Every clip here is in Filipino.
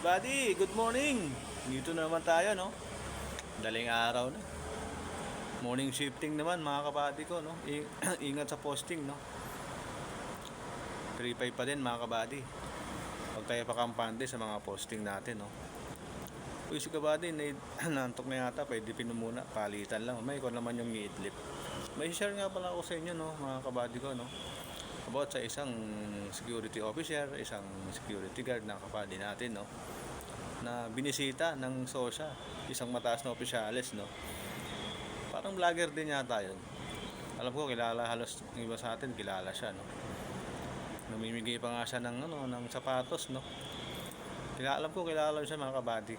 Buddy, good morning! Dito na naman tayo, no? Daling araw na. Morning shifting naman, mga kabady ko, no? Ingat sa posting, no? 3-5 pa din, mga kabady. Huwag tayo pakampante sa mga posting natin, no? Uy, si kabady, nantok na yata, pwede pinumuna, palitan lang. May ko naman yung iidlip. May share nga pala ako sa inyo, no? Mga kabady ko, no? About sa isang security officer, isang security guard na kapatid natin, no, na binisita ng SOSA, isang mataas na opisyalis, no. Parang vlogger din yata yun. Alam ko kilala, halos ng iba sa atin kilala siya, no. Namimigay pa nga siya ng ng sapatos, no. Alam ko kilala siya, mga kabady.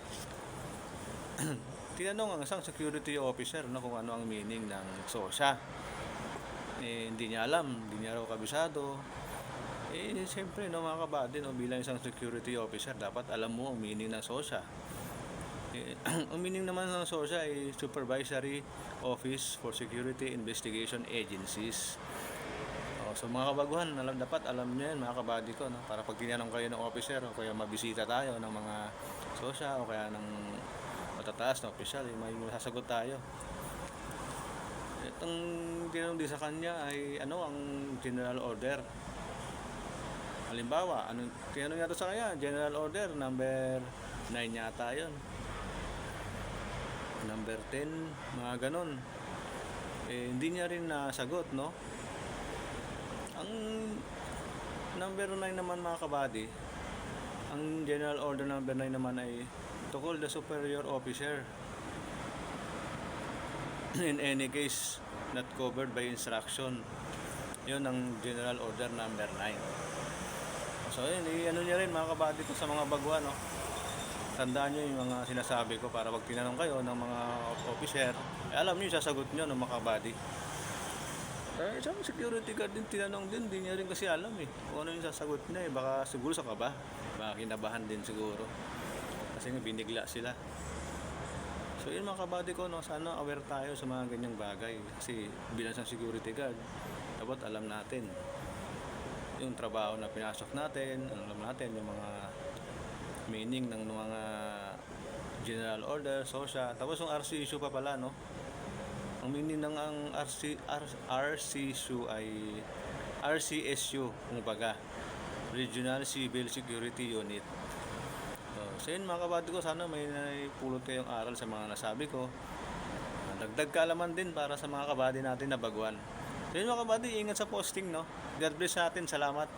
Tinanong ang isang security officer, no, kung ano ang meaning ng SOSA. Hindi niya alam, hindi niya raw kabisado. Siyempre, no, mga kabady, no, bilang isang security officer, dapat alam mo ang meaning ng SOSA. Ang meaning naman ng SOSA ay Supervisory Office for Security Investigation Agencies. So mga kabaguhan, dapat alam niyo yan, mga kabady ko, no, para pag tinanong kayo ng officer o kaya mabisita tayo ng mga SOSA o kaya ng matataas na opisyal, may sasagot tayo. Itong tinanong din sa kanya ay ano ang general order. Halimbawa, tinanong yata sa kanya, general order number 9 yata yun, number 10, mga ganon. Hindi niya rin nasagot, no. Ang number 9 naman, mga kabady, ang general order number 9 naman ay to call the superior officer in any case not covered by instruction. Yun ang general order number 9. So yun, ano niya rin, mga kabady ko, sa mga baguhan, no? Tandaan nyo yung mga sinasabi ko para pag tinanong kayo ng mga officer, alam nyo yung sasagot nyo ng mga kabady. Isang security guard din tinanong din, di niya rin kasi alam kung ano yung sasagot niya baka siguro sa kaba, baka kinabahan din siguro kasi nga binigla sila. So yun, mga kabady ko, no, sana aware tayo sa mga ganyang bagay kasi bilang isang security guard dapat alam natin yung trabaho na pinasok natin, alam natin yung mga meaning ng mga general order, SOSA, tapos yung RC issue pa pala, no. Ang meaning ng RCSU ay RCSU, kumbaga Regional Civil Security Unit. So yun, mga kabady ko, sana may pulot kayong aral sa mga nasabi ko. Dagdag kaalaman din para sa mga kabady natin na baguhan. So yun, mga kabady, ingat sa posting, no. God bless natin, salamat.